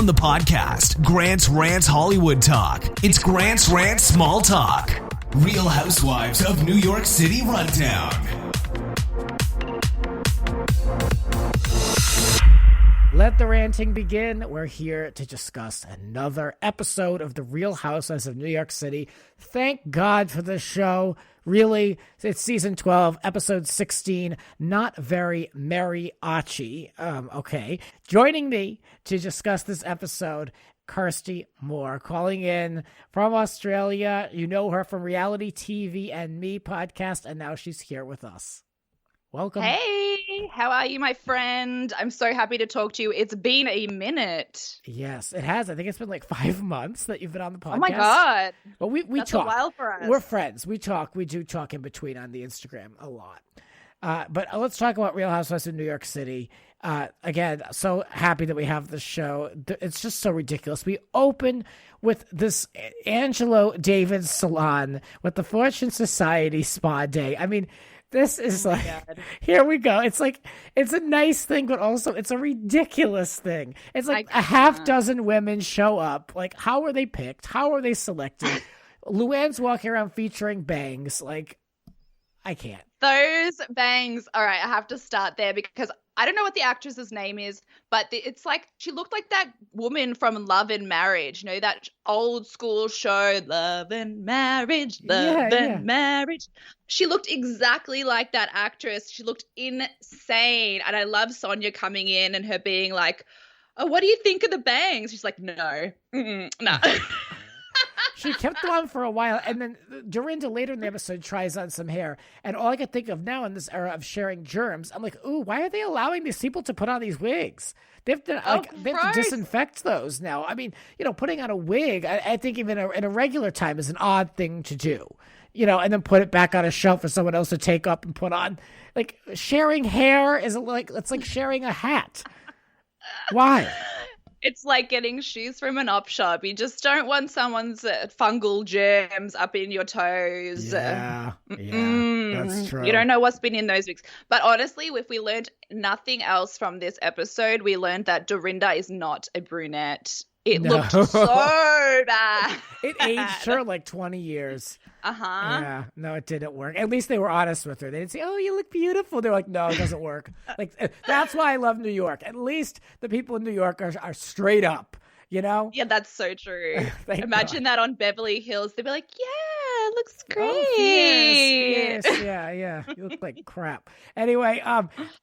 from the podcast, Grant's Rants Hollywood Talk. It's Grant's Rants Small Talk. Real Housewives of New York City Rundown. Let the ranting begin. We're here to discuss another episode of The Real Housewives of New York City. Thank God for this show. Really, it's season 12, episode 16, not very Merry-achi. Okay. Joining me to discuss this episode, Kirsty Moore, calling in from Australia. You know her from Reality TV and Me podcast, and now she's here with us. Welcome. Hey, how are you, my friend? I'm so happy to talk to you. It's been a minute. Yes, it has. I think it's been like 5 months that you've been on the podcast. Oh my God. But we That's talk. a while for us. We're friends. We talk. We do talk in between on the Instagram a lot. But let's talk about Real Housewives in New York City. Again, so happy that we have this show. It's just so ridiculous. We open with this Angelo David salon with the Fortune Society spa day. I mean, this is here we go. It's like, it's a nice thing, but also it's a ridiculous thing. It's like a half dozen women show up. Like, how are they picked? How are they selected? Luann's walking around featuring bangs. Like, I can't. Those bangs. All right, I have to start there because I don't know what the actress's name is, but it's like she looked like that woman from Love and Marriage. You know, that old school show, Love and Marriage, Marriage. She looked exactly like that actress. She looked insane. And I love Sonia coming in and her being like, oh, what do you think of the bangs? She's like, no. No. She kept them on for a while, and then Dorinda later in the episode tries on some hair, and all I can think of now in this era of sharing germs, I'm like, ooh, why are they allowing these people to put on these wigs? They have to disinfect those now. I mean, you know, putting on a wig, I think even in a regular time is an odd thing to do, you know, and then put it back on a shelf for someone else to take up and put on. Like, sharing hair is it's like sharing a hat. Why? It's like getting shoes from an op shop. You just don't want someone's fungal germs up in your toes. Yeah, that's true. You don't know what's been in those wigs. But honestly, if we learned nothing else from this episode, we learned that Dorinda is not a brunette. It looked so bad. It aged her like 20 years. Yeah, no, it didn't work. At least they were honest with her. They didn't say, oh, you look beautiful. They're like, no, it doesn't work. Like, that's why I love New York. At least the people in New York are straight up, you know? Yeah, that's so true. Imagine that on Beverly Hills. They'd be like, yeah, it looks great. Oh, fierce. Yeah. You look like crap. Anyway,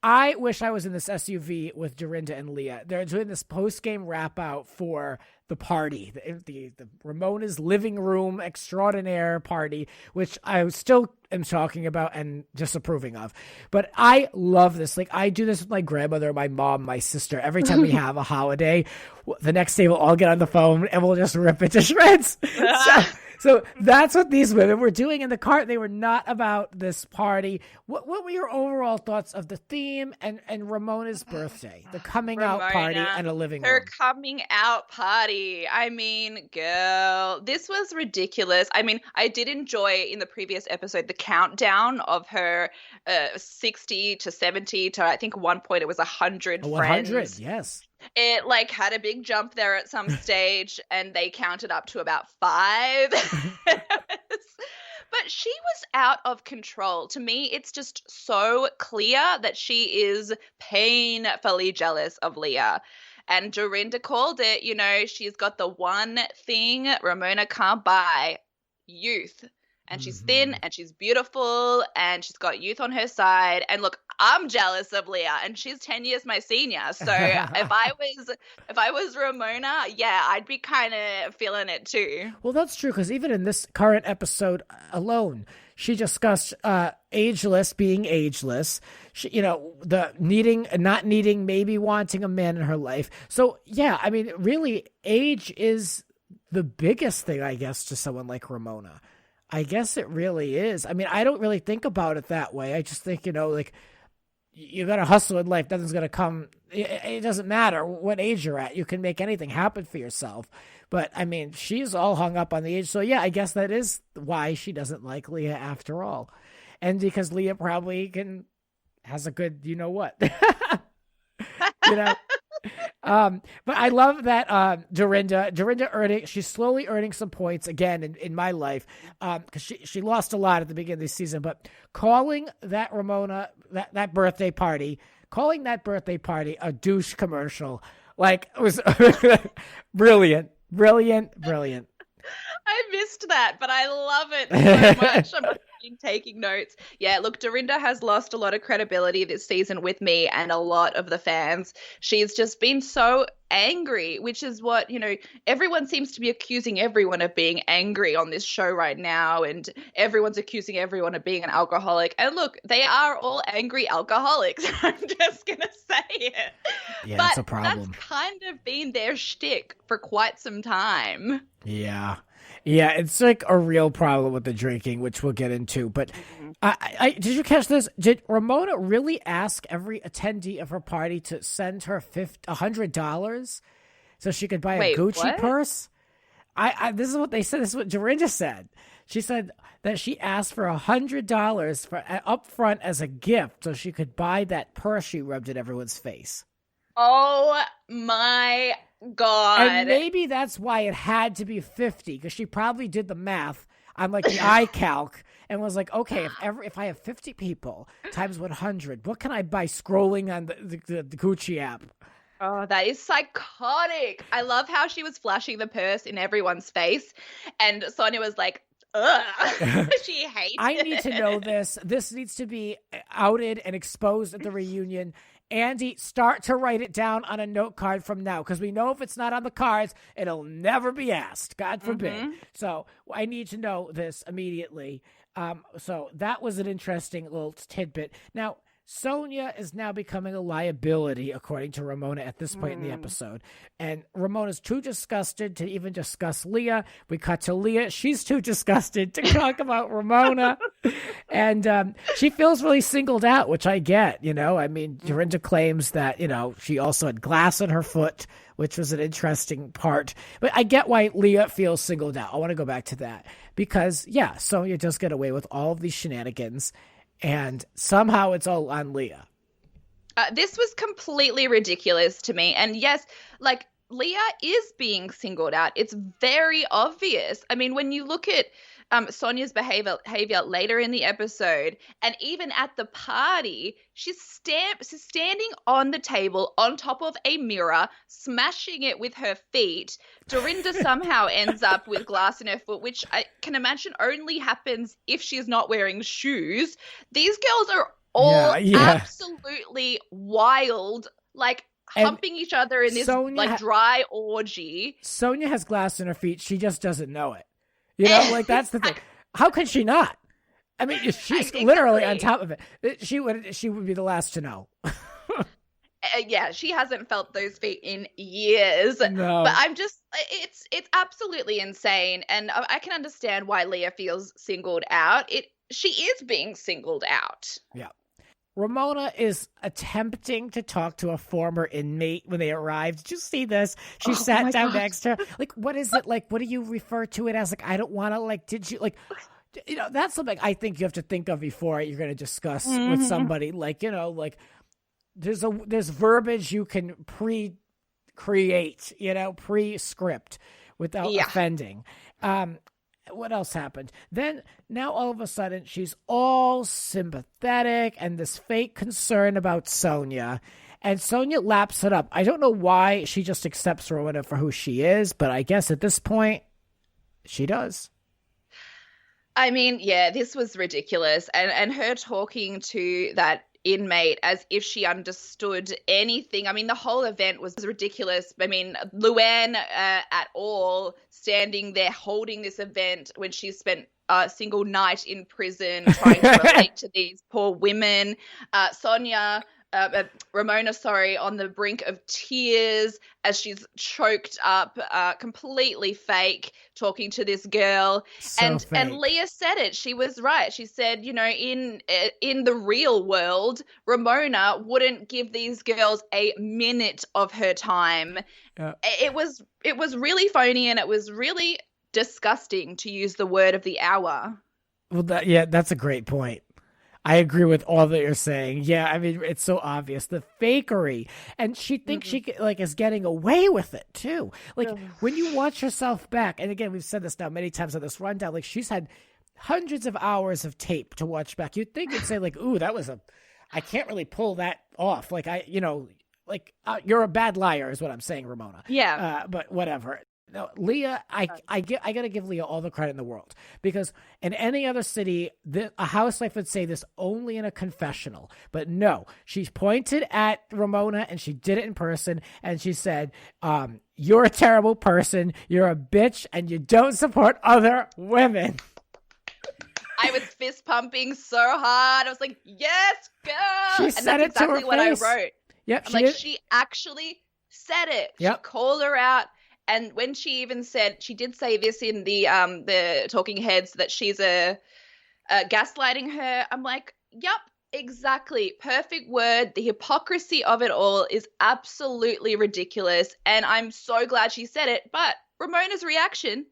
I wish I was in this SUV with Dorinda and Leah. They're doing this post-game wrap out for the party, the Ramona's living room extraordinaire party, which I still am talking about and disapproving of. But I love this. Like, I do this with my grandmother, my mom, my sister. Every time we have a holiday, the next day we'll all get on the phone and we'll just rip it to shreds. So that's what these women were doing in the car. They were not about this party. What were your overall thoughts of the theme and Ramona's birthday, the coming out party and a living room? Her coming out party. I mean, girl, this was ridiculous. I mean, I did enjoy in the previous episode the countdown of her 60 to 70 to, I think, one point it was 100 friends. 100, yes. It like had a big jump there at some stage and they counted up to about 5. But she was out of control. To me, it's just so clear that she is painfully jealous of Leah. And Dorinda called it, you know, she's got the one thing Ramona can't buy, youth. And she's thin and she's beautiful and she's got youth on her side. And look, I'm jealous of Leah and she's 10 years my senior. So if I was Ramona, yeah, I'd be kind of feeling it too. Well, that's true, because even in this current episode alone, she discussed ageless being ageless. She, you know, the not needing, maybe wanting a man in her life. So yeah, I mean, really, age is the biggest thing, I guess, to someone like Ramona. I guess it really is. I mean, I don't really think about it that way. I just think, you know, like, you got to hustle in life. Nothing's going to come. It doesn't matter what age you're at. You can make anything happen for yourself. But, I mean, she's all hung up on the age. So, yeah, I guess that is why she doesn't like Leah after all. And because Leah probably has a good, you know what. You know? But I love that Dorinda she's slowly earning some points again in my life, because she lost a lot at the beginning of the season. But calling that Ramona that birthday party, a douche commercial, like, it was brilliant. I missed that, but I love it so much. I'm been taking notes. Yeah, look, Dorinda has lost a lot of credibility this season with me and a lot of the fans. She's just been so angry, which is what, everyone seems to be accusing everyone of being angry on this show right now, and everyone's accusing everyone of being an alcoholic. And look, they are all angry alcoholics. I'm just going to say it. Yeah, but that's a problem. That's kind of been their shtick for quite some time. Yeah. Yeah, it's like a real problem with the drinking, which we'll get into. But did you catch this? Did Ramona really ask every attendee of her party to send her $100 so she could buy a Gucci purse? This is what they said. This is what Dorinda said. She said that she asked for $100 for up front as a gift so she could buy that purse she rubbed in everyone's face. Oh my God. And maybe that's why it had to be 50, because she probably did the math on like the iCalc and was like, okay, if I have 50 people times 100, what can I buy scrolling on the Gucci app? Oh, that is psychotic. I love how she was flashing the purse in everyone's face, and Sonia was like, ugh. She hates it. I need to know this. This needs to be outed and exposed at the reunion. Andy, start to write it down on a note card from now, because we know if it's not on the cards, it'll never be asked. God forbid. Mm-hmm. So I need to know this immediately. So that was an interesting little tidbit. Now, Sonia is now becoming a liability, according to Ramona at this point in the episode. And Ramona's too disgusted to even discuss Leah. We cut to Leah. She's too disgusted to talk about Ramona. And she feels really singled out, which I get, I mean, Dorinda claims that, she also had glass in her foot, which was an interesting part. But I get why Leah feels singled out. I want to go back to that. Because, yeah, Sonia does get away with all of these shenanigans. And somehow it's all on Leah. This was completely ridiculous to me. And yes, like, Leah is being singled out. It's very obvious. I mean, when you look at Sonia's behavior later in the episode, and even at the party, she's standing on the table on top of a mirror, smashing it with her feet. Dorinda somehow ends up with glass in her foot, which I can imagine only happens if she's not wearing shoes. These girls are all absolutely wild, like humping each other in this dry orgy. Sonia has glass in her feet. She just doesn't know it. That's the thing. How could she not? I mean, she's literally on top of it. She would be the last to know. Yeah, she hasn't felt those feet in years. No. But I'm just, it's absolutely insane. And I can understand why Leah feels singled out. She is being singled out. Yeah. Ramona is attempting to talk to a former inmate when they arrived. Did you see this? She sat down next to her. Like, what is it? Like, what do you refer to it as? Like, I don't want to, like, did you, like, that's something I think you have to think of before you're going to discuss with somebody. Like, like, there's verbiage you can pre-create, pre-script without offending. What else happened? Then now all of a sudden she's all sympathetic and this fake concern about Sonia, and Sonia laps it up. I don't know why she just accepts Ramona for who she is, but I guess at this point she does. I mean, yeah, this was ridiculous. And her talking to that inmate as if she understood anything. I mean, the whole event was ridiculous. I mean, Luann at all standing there holding this event when she spent a single night in prison trying to relate to these poor women. Ramona, on the brink of tears as she's choked up, completely fake, talking to this girl. And Leah said it. She was right. She said, in the real world, Ramona wouldn't give these girls a minute of her time. It was really phony, and it was really disgusting, to use the word of the hour. Well, that's a great point. I agree with all that you're saying. Yeah, I mean, it's so obvious. The fakery. And she thinks she like is getting away with it, too. Like, when you watch herself back, and again, we've said this now many times on this rundown, like, she's had hundreds of hours of tape to watch back. You'd think it'd say, like, ooh, I can't really pull that off. Like, you're a bad liar is what I'm saying, Ramona. Yeah. But whatever. No, Leah, I got to give Leah all the credit in the world, because in any other city, a housewife would say this only in a confessional. But no, she's pointed at Ramona, and she did it in person, and she said, you're a terrible person, you're a bitch, and you don't support other women. I was fist pumping so hard. I was like, yes, girl. She said it to her exactly what face. I wrote. Yep, She actually said it. Yep. She called her out. And when she even said, she did say this in the Talking Heads, that she's gaslighting her. I'm like, yep, exactly. Perfect word. The hypocrisy of it all is absolutely ridiculous. And I'm so glad she said it. But Ramona's reaction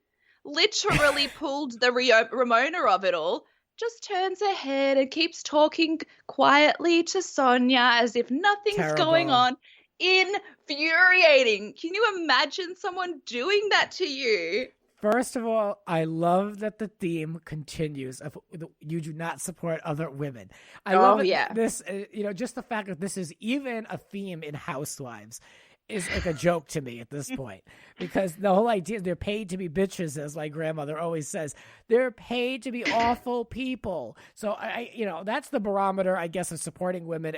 literally pulled the Ramona of it all. Just turns her head and keeps talking quietly to Sonia as if nothing's going on. Infuriating. Can you imagine someone doing that to you? First of all, I love that the theme continues of you do not support other women. I love this, just the fact that this is even a theme in Housewives is like a joke to me at this point, because the whole idea, they're paid to be bitches, as my grandmother always says. They're paid to be awful people. So that's the barometer, I guess, of supporting women.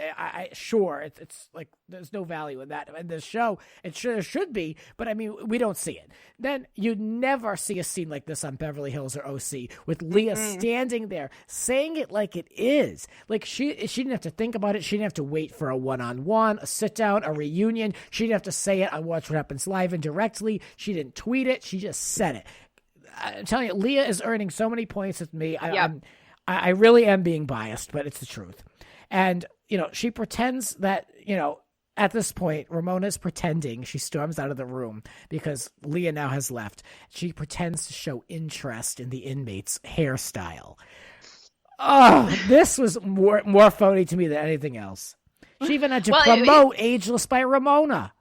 Sure, it's like there's no value in that. In this show, there should be, but I mean, we don't see it. Then you never see a scene like this on Beverly Hills or OC with Leah standing there saying it like it is. Like she didn't have to think about it. She didn't have to wait for a one-on-one, a sit-down, a reunion. She didn't have to say it on Watch What Happens Live indirectly. She didn't tweet it. She just said it. I'm telling you, Leah is earning so many points with me. I really am being biased, but it's the truth. And, she pretends that, at this point, Ramona's pretending. She storms out of the room because Leah now has left. She pretends to show interest in the inmate's hairstyle. Oh, this was more phony to me than anything else. She even had to promote Ageless by Ramona.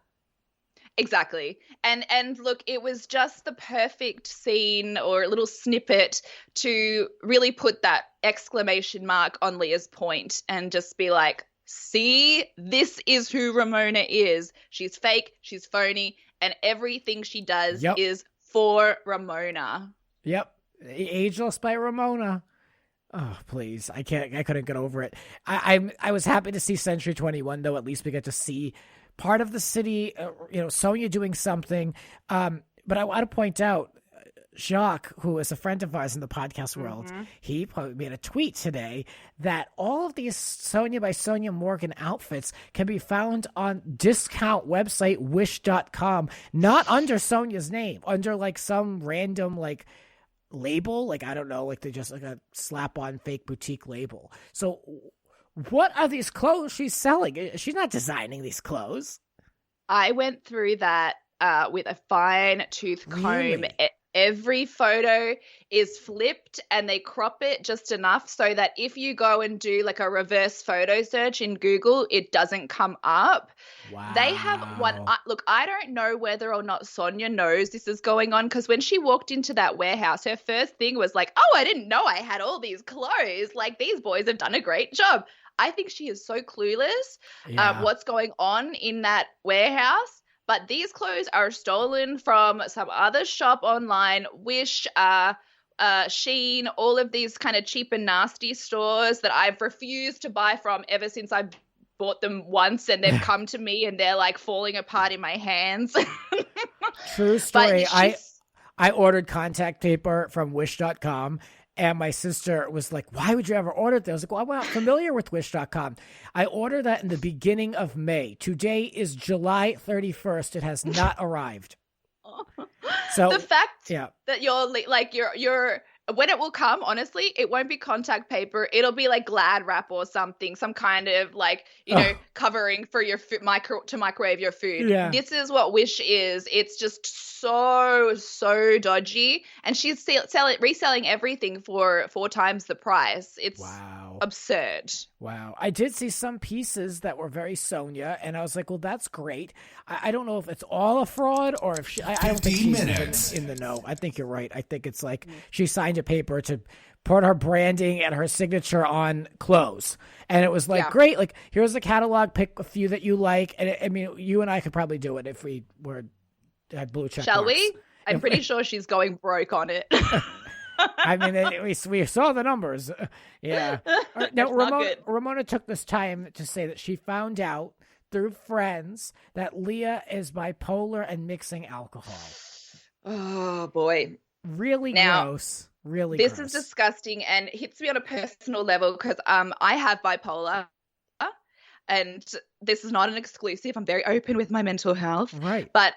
Exactly. And look, it was just the perfect scene or a little snippet to really put that exclamation mark on Leah's point and just be like, see, this is who Ramona is. She's fake, she's phony, and everything she does is for Ramona. Yep. Ageless by Ramona. Oh, please. I couldn't get over it. I was happy to see Century 21, though. At least we get to see part of the city, Sonia doing something. But I want to point out, Jacques, who is a friend of ours in the podcast world, he made a tweet today that all of these Sonia by Sonia Morgan outfits can be found on discount website wish.com, not under Sonia's name, under like some random like label, like I don't know, like they just like a slap on fake boutique label. So what are these clothes she's selling? She's not designing these clothes. I went through that with a fine tooth comb. Really? Every photo is flipped and they crop it just enough so that if you go and do like a reverse photo search in Google, it doesn't come up. Wow. They have one. Look, I don't know whether or not Sonia knows this is going on, because when she walked into that warehouse, her first thing was like, oh, I didn't know I had all these clothes. Like, these boys have done a great job. I think she is so clueless what's going on in that warehouse. But these clothes are stolen from some other shop online, Wish, Shein, all of these kind of cheap and nasty stores that I've refused to buy from ever since I bought them once, and they've come to me and they're like falling apart in my hands. True story. I ordered contact paper from wish.com. And my sister was like, why would you ever order that? I was like, well, I'm not familiar with Wish.com. I ordered that in the beginning of May. Today is July 31st. It has not arrived. So the fact that you're when it will come, honestly, it won't be contact paper. It'll be like Glad wrap or something, some kind of like, covering for your food, to microwave your food. Yeah. This is what Wish is. It's just so dodgy, and she's reselling everything for 4 times the price. It's absurd. Wow. I did see some pieces that were very Sonia, and I was like, well, that's great. I don't know if it's all a fraud or if I don't think she's in the know. I think you're right. I think it's like she signed a paper to put her branding and her signature on clothes. And it was like, great, like, here's the catalog, pick a few that you like. And I mean, you and I could probably do it if we had blue check Shall marks. we? I'm pretty sure she's going broke on it. I mean, we saw the numbers. Yeah. Now, Ramona took this time to say that she found out through friends that Leah is bipolar and mixing alcohol. Oh, boy. Really gross. Really this gross. Is disgusting and hits me on a personal level because I have bipolar, and this is not an exclusive. I'm very open with my mental health. Right. But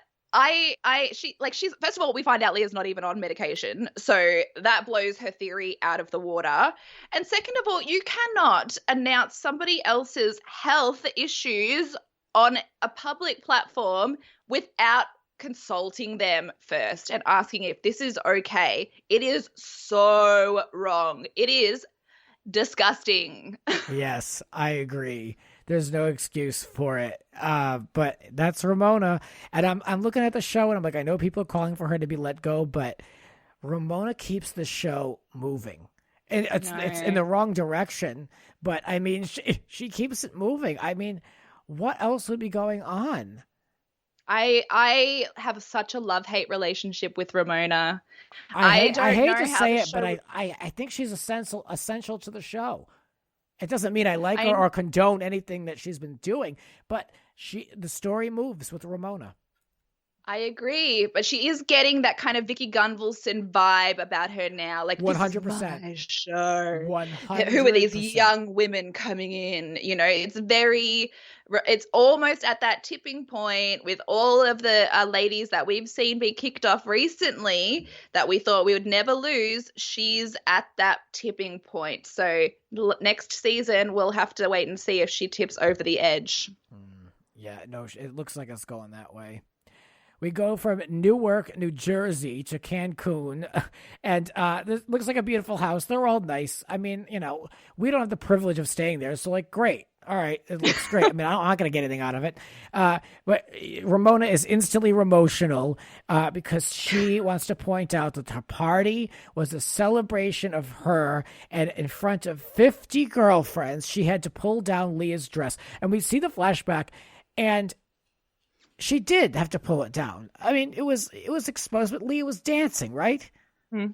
she's first of all, we find out Leah's not even on medication, so that blows her theory out of the water. And second of all, you cannot announce somebody else's health issues on a public platform without consulting them first and asking if this is okay. It is so wrong. It is disgusting. Yes, I agree. There's no excuse for it. But that's Ramona. And I'm looking at the show and I'm like, I know people are calling for her to be let go, but Ramona keeps the show moving. And it's in the wrong direction, but I mean, she keeps it moving. I mean, what else would be going on? I have such a love-hate relationship with Ramona. I hate to say it, but I think she's essential to the show. It doesn't mean I like her or condone anything that she's been doing, but the story moves with Ramona. I agree, but she is getting that kind of Vicky Gunvalson vibe about her now. Like 100%. This is my show. 100%. Who are these young women coming in? You know, it's almost at that tipping point with all of the ladies that we've seen be kicked off recently that we thought we would never lose. She's at that tipping point. So next season, we'll have to wait and see if she tips over the edge. Yeah, no, it looks like it's going that way. We go from Newark, New Jersey to Cancun, and this looks like a beautiful house. They're all nice. I mean, you know, we don't have the privilege of staying there, so like, great. All right, it looks great. I mean, I'm not going to get anything out of it. But Ramona is instantly emotional because she wants to point out that her party was a celebration of her, and in front of 50 girlfriends, she had to pull down Leah's dress. And we see the flashback, and she did have to pull it down. I mean, it was exposed, but Leah was dancing, right? Mm.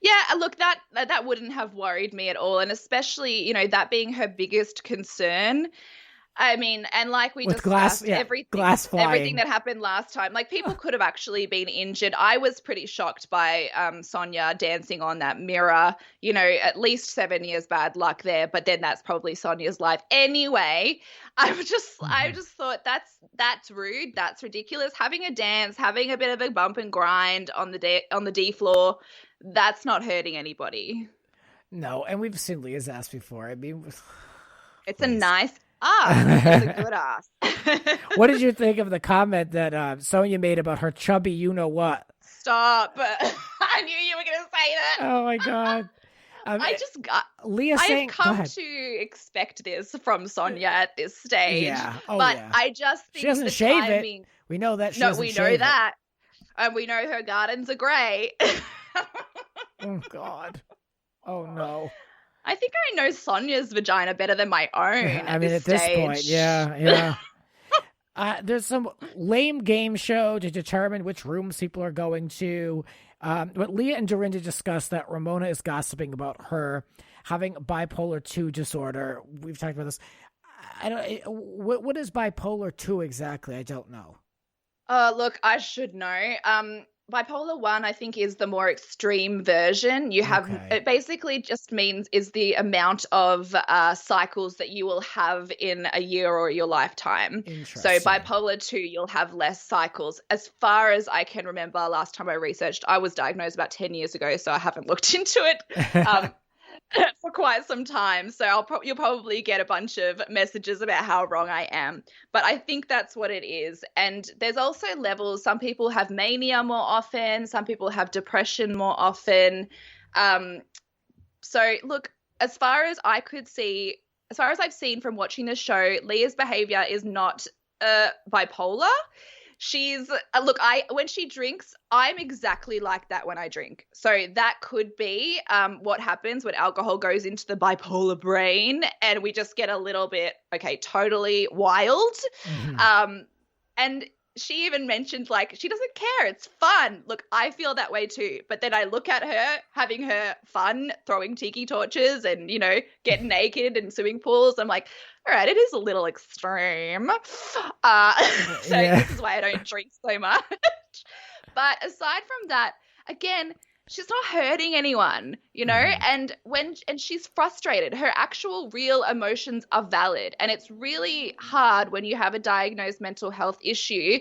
Yeah, look, that wouldn't have worried me at all, and especially, you know, that being her biggest concern. I mean, and like we discussed, everything that happened last time, like people could have actually been injured. I was pretty shocked by Sonia dancing on that mirror. You know, at least 7 years bad luck there, but then that's probably Sonia's life anyway. I just thought that's rude, that's ridiculous. Having a dance, having a bit of a bump and grind on the D floor, that's not hurting anybody. No, and we've seen Leah's ass before. I mean, it's a nice it's a good ass. What did you think of the comment that Sonia made about her chubby you-know-what? Stop. I knew you were going to say that. Oh, my God. Leah saying, I have come to expect this from Sonia at this stage. Yeah. I just think she doesn't shave it. We know that she doesn't shave it. We know that. And we know her gardens are grey. Oh, God. Oh, no. I think I know Sonia's vagina better than my own. At this point, yeah. There's some lame game show to determine which rooms people are going to. But Leah and Dorinda discussed that Ramona is gossiping about her having bipolar 2 disorder. We've talked about this. What is bipolar 2 exactly? I don't know. Look, I should know. Bipolar 1, I think, is the more extreme version. You have It basically just is the amount of cycles that you will have in a year or your lifetime. So bipolar 2, you'll have less cycles. As far as I can remember, last time I researched, I was diagnosed about 10 years ago, so I haven't looked into it. for quite some time. So you'll probably get a bunch of messages about how wrong I am. But I think that's what it is. And there's also levels. Some people have mania more often. Some people have depression more often. So look, as far as I've seen from watching the show, Leah's behavior is not bipolar. She's when she drinks, I'm exactly like that when I drink. So that could be what happens when alcohol goes into the bipolar brain and we just get a little bit, totally wild. Mm-hmm. And she even mentioned, like, she doesn't care. It's fun. Look, I feel that way too. But then I look at her having her fun, throwing tiki torches and, getting naked in swimming pools. I'm like, all right, it is a little extreme. This is why I don't drink so much. But aside from that, again, she's not hurting anyone, and she's frustrated. Her actual real emotions are valid. And it's really hard when you have a diagnosed mental health issue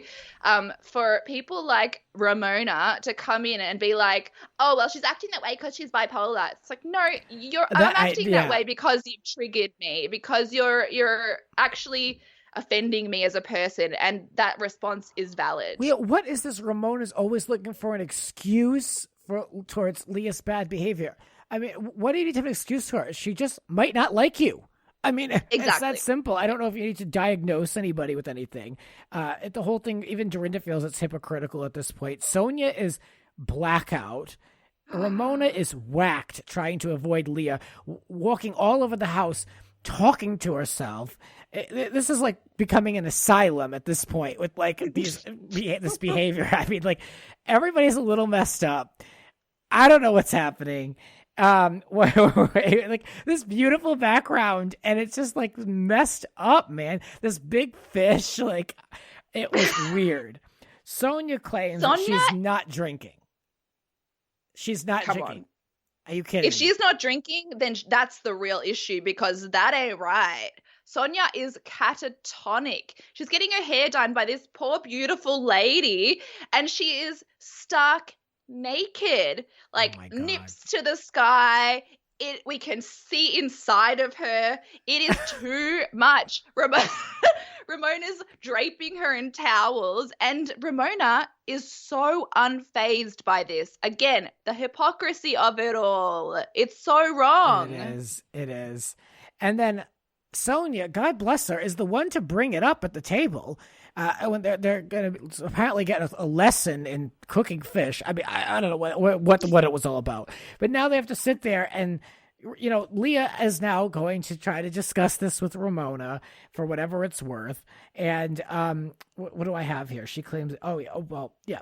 for people like Ramona to come in and be like, oh, well, she's acting that way because she's bipolar. It's like, no, I'm acting that way because you triggered me, because you're actually offending me as a person, and that response is valid. What is this? Ramona's always looking for an excuse towards Leah's bad behavior. I mean, what do you need to have an excuse for her? She just might not like you. I mean, exactly. It's that simple. I don't know if you need to diagnose anybody with anything. The whole thing, even Dorinda feels it's hypocritical at this point. Sonia is blackout. Ramona is whacked, trying to avoid Leah, walking all over the house, talking to herself. This is like becoming an asylum at this point with like this behavior. I mean, like, everybody's a little messed up. I don't know what's happening. Like this beautiful background, and it's just like messed up, man. This big fish, like, it was weird. Sonia claims that she's not drinking. She's not drinking. Are you kidding? If she's not drinking, then that's the real issue, because that ain't right. Sonia is catatonic. She's getting her hair done by this poor, beautiful lady, and she is stark naked, like nips to the sky. We can see inside of her. It is too much. Ramona's draping her in towels, and Ramona is so unfazed by this. Again, the hypocrisy of it all. It's so wrong. It is. And then Sonia, God bless her, is the one to bring it up at the table when they're going to apparently get a lesson in cooking fish. I mean, I don't know what it was all about. But now they have to sit there and, Leah is now going to try to discuss this with Ramona for whatever it's worth. And what do I have here? She claims, yeah.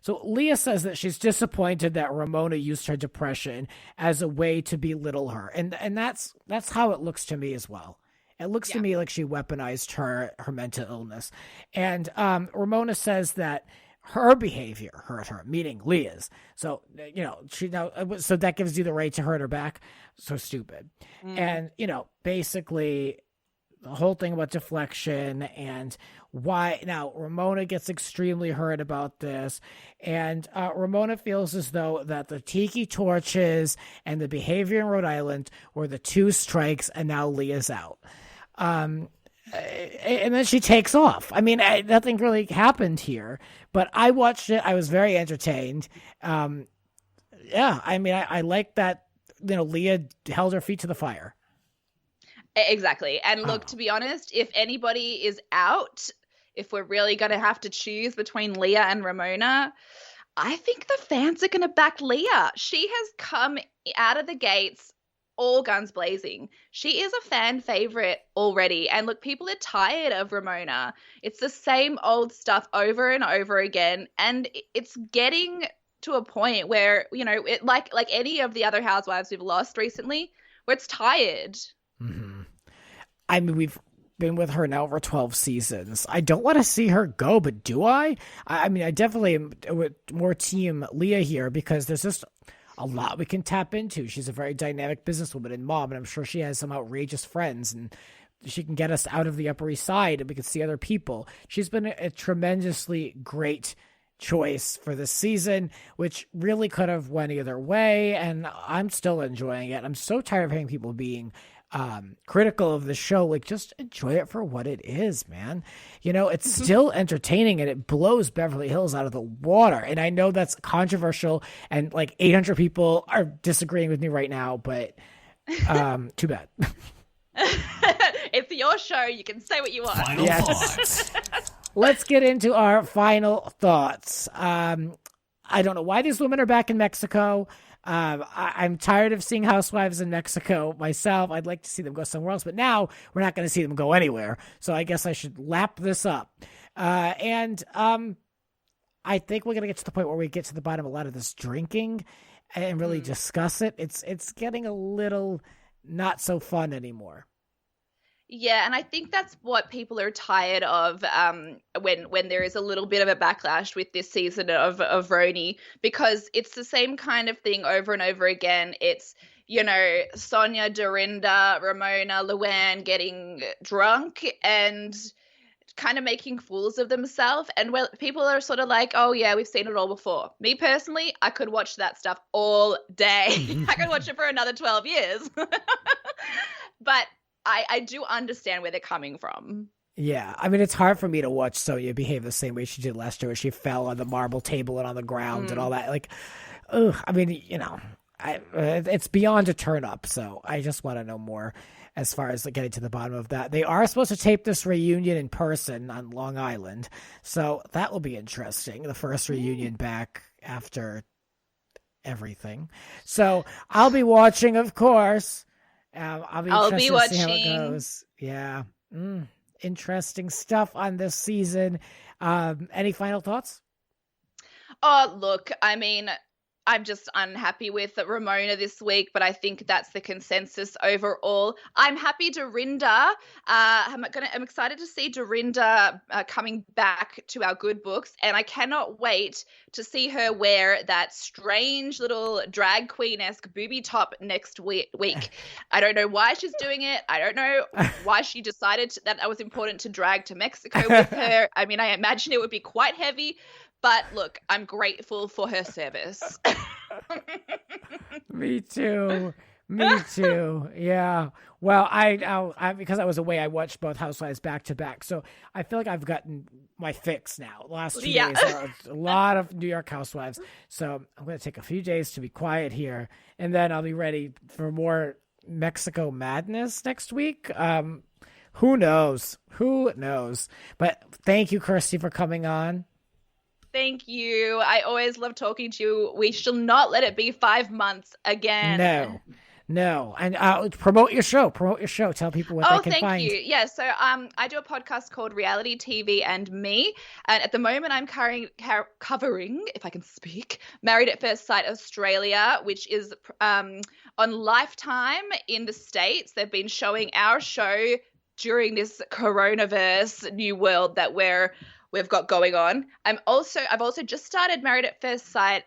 So Leah says that she's disappointed that Ramona used her depression as a way to belittle her. And that's how it looks to me as well. It looks to me like she weaponized her mental illness. And Ramona says that her behavior hurt her, meaning Leah's. So, so that gives you the right to hurt her back. So stupid. And, basically the whole thing about deflection and why now Ramona gets extremely hurt about this. And Ramona feels as though that the tiki torches and the behavior in Rhode Island were the two strikes, and now Leah's out. And then she takes off. I mean, nothing really happened here, but I watched it. I was very entertained. I mean, I like that, Leah held her feet to the fire. Exactly. And look, to be honest, if anybody is out, if we're really going to have to choose between Leah and Ramona, I think the fans are going to back Leah. She has come out of the gates all guns blazing. She is a fan favorite already. And look, people are tired of Ramona. It's the same old stuff over and over again. And it's getting to a point where, it like any of the other housewives we've lost recently, where it's tired. Mm-hmm. I mean, we've been with her now over 12 seasons. I don't want to see her go, but do I? I mean, I definitely am more team Leah here, because there's just a lot we can tap into. She's a very dynamic businesswoman and mom, and I'm sure she has some outrageous friends, and she can get us out of the Upper East Side and we can see other people. She's been a tremendously great choice for this season, which really could have went either way, and I'm still enjoying it. I'm so tired of hearing people being critical of the show. Like, just enjoy it for what it is, man. You know, it's still entertaining, and it blows Beverly Hills out of the water. And I know that's controversial, and like 800 people are disagreeing with me right now, but too bad. It's your show. You can say what you want. Final thoughts. Let's get into our final thoughts. I don't know why these women are back in Mexico. I'm tired of seeing Housewives in Mexico myself. I'd like to see them go somewhere else, but now we're not going to see them go anywhere. So I guess I should lap this up. And I think we're going to get to the point where we get to the bottom of a lot of this drinking and really discuss it. It's getting a little not so fun anymore. Yeah, and I think that's what people are tired of when there is a little bit of a backlash with this season of RHONY, because it's the same kind of thing over and over again. It's, you know, Sonia, Dorinda, Ramona, Luann getting drunk and kind of making fools of themselves. And people are sort of like, oh, yeah, we've seen it all before. Me personally, I could watch that stuff all day. I could watch it for another 12 years. But I do understand where they're coming from. Yeah, I mean, it's hard for me to watch Sonia behave the same way she did last year, where she fell on the marble table and on the ground and all that. Like, ugh, I mean, you know, it's beyond a turn up. So I just want to know more as far as getting to the bottom of that. They are supposed to tape this reunion in person on Long Island, so that will be interesting. The first reunion back after everything. So I'll be watching, of course. I'll be watching to see how it goes. Yeah. Interesting stuff on this season. Any final thoughts? Oh, look, I mean, I'm just unhappy with Ramona this week, but I think that's the consensus overall. I'm happy Dorinda. I'm excited to see Dorinda coming back to our good books, and I cannot wait to see her wear that strange little drag queen-esque booby top next week. I don't know why she's doing it. I don't know why she decided that was important to drag to Mexico with her. I mean, I imagine it would be quite heavy. But look, I'm grateful for her service. Me too. Yeah. Well, I because I was away, I watched both Housewives back to back. So I feel like I've gotten my fix now. The last 2 days, a lot of New York Housewives. So I'm going to take a few days to be quiet here, and then I'll be ready for more Mexico madness next week. Who knows? But thank you, Kirsty, for coming on. Thank you. I always love talking to you. We shall not let it be 5 months again. No. And promote your show. Tell people what they can find. Oh, thank you. Yeah, so I do a podcast called Reality TV and Me. And at the moment I'm covering, if I can speak, Married at First Sight Australia, which is on Lifetime in the States. They've been showing our show during this coronavirus new world that we've got going on. I've also just started Married at First Sight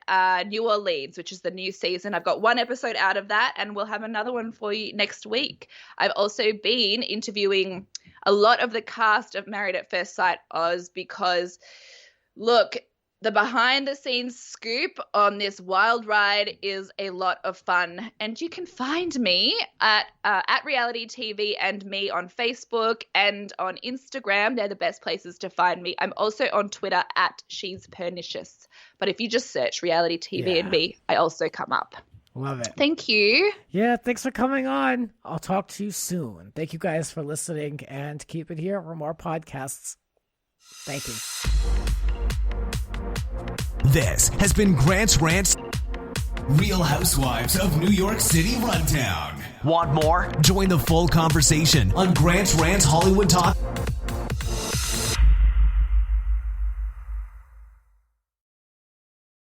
New Orleans, which is the new season. I've got one episode out of that, and we'll have another one for you next week. I've also been interviewing a lot of the cast of Married at First Sight Oz because, look, the behind-the-scenes scoop on this wild ride is a lot of fun. And you can find me at Reality TV and Me on Facebook and on Instagram. They're the best places to find me. I'm also on Twitter at She's Pernicious. But if you just search Reality TV and Me, I also come up. Love it. Thank you. Yeah, thanks for coming on. I'll talk to you soon. Thank you guys for listening, and keep it here for more podcasts. Thank you. This has been Grant's Rants, Real Housewives of New York City Rundown. Want more? Join the full conversation on Grant's Rants Hollywood Talk.